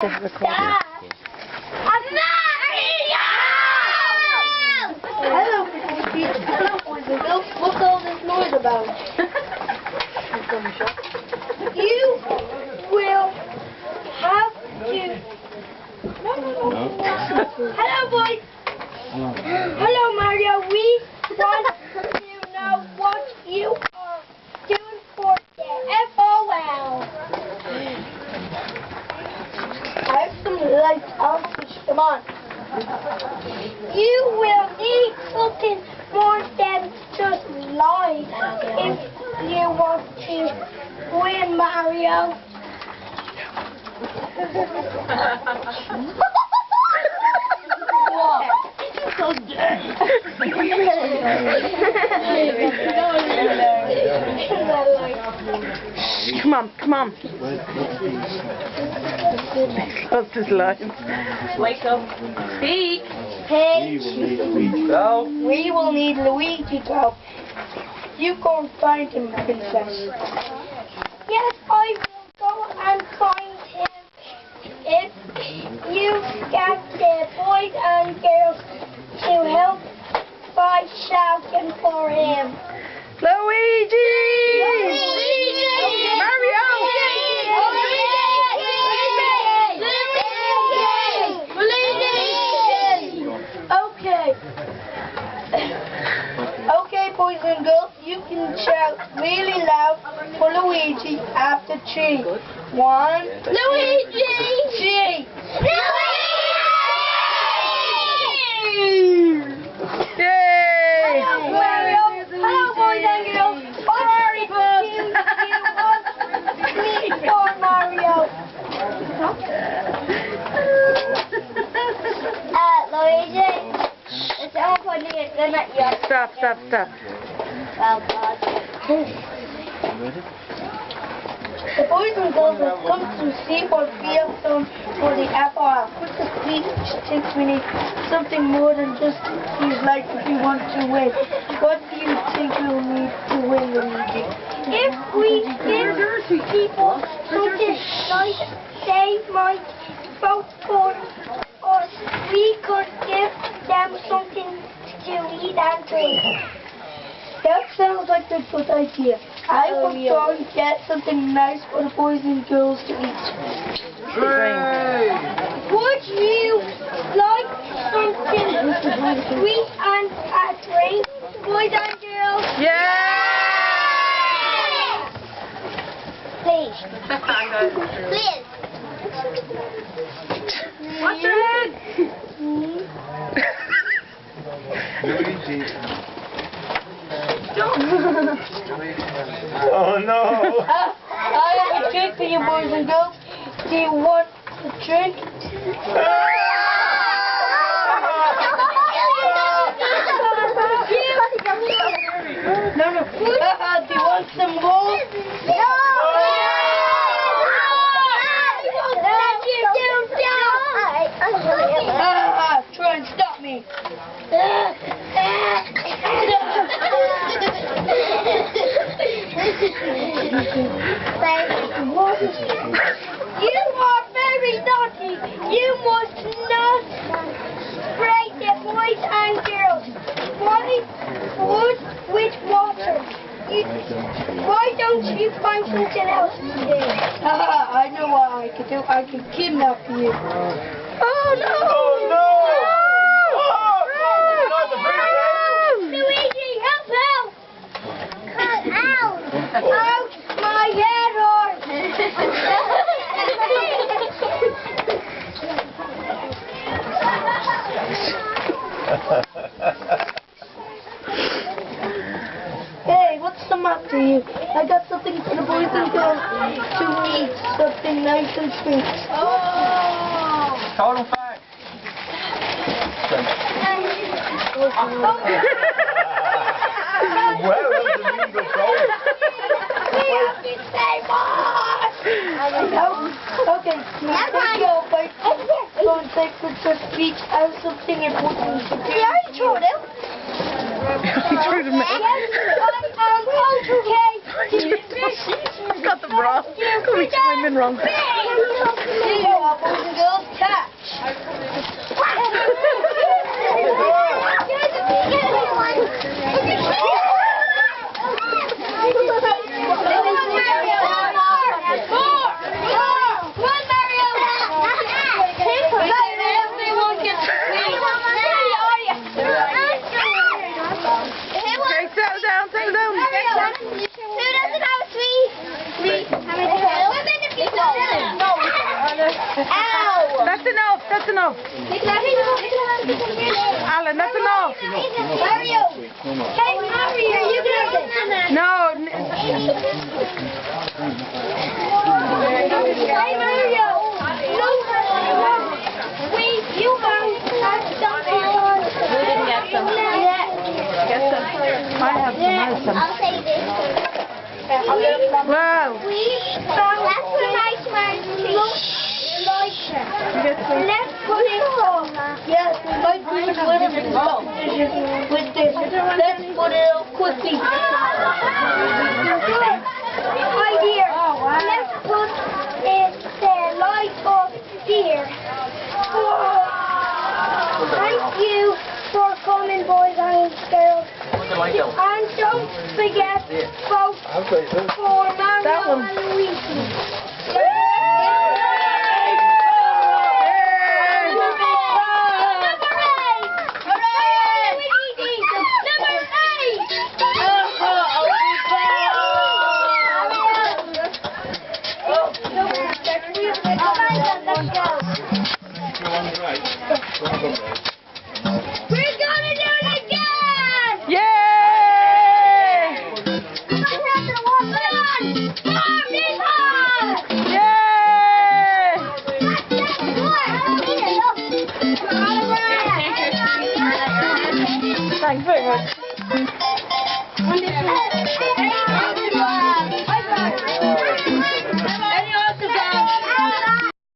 Stop! Hello, boys and girls. What's all this noise about? You will have to... Hello, boys. Hello, Mario. We want to know what you are doing for the FOL. I have some lights on. Come on. You will need something more than just light if you want to win, Mario. So gay. Come on, come on. Close his lines. Wake up. Speak. Hey, Go. we will need Luigi to help. You go and find him, Princess. Yes, I will go and find him. If you get the boys and girls to help by shouting for him. Luigi! Mario! Okay. Okay, boys and girls, you can shout really loud for Luigi after 3. 1, Luigi! 3. Yay! Hello, Mario. Hello, boys and girls. Sorry, you want me for Mario. Luigi, it's all pointing a gun at you. Stop, stop, stop. Oh, God. The boys and girls have come to see what we have done for the FOL. Princess Peach thinks we need something more than just these lights if we want to win. What do you think we'll need to win, Luigi? If we give people something like they might vote for us, we could give them something to eat and drink. That sounds like a good idea. I will go and get something nice for the boys and girls to eat. Would you like something sweet and a drink, boys and girls? Yeah! Please. Please. What's your head? Oh no! I have a drink for you, boys and girls. Do you want a drink? No, no. Do you want some more? Try and stop me. You are very naughty. You must not spray the boys and girls. Why wood with water? Why don't you find something else to do? I know what I could do. I could kidnap you. Oh no! Oh no! Luigi, help, help! Ouch, my head Hey, what's the matter you? I got something for the boys and girls to eat, something nice and sweet. Oh! Total fact. Well, that was a legal goal. We have to say more! Okay, let's go, boys. Go and take Princess Peach and something important to do. Yeah, I told him. He threw the Yes, I am okay. Got them wrong. Got me timing wrong. Here you go, boys and girls. Catch. Okay, settle down, settle down. That's enough, that's enough. Alan, that's enough. Mario! Hey, Mario, you can No. Hey, Mario! Wait, you go. Get some. I have some. I'll say this. Wow. That's for nice man. Let's put it on. Yes, we might do it with this. Let's put it on quickly. Idea. Let's put the light up here. Thank you for coming, boys and girls. And don't forget, vote for Mario and Luigi. We're gonna do it again! Yay! Yay! Thanks very much.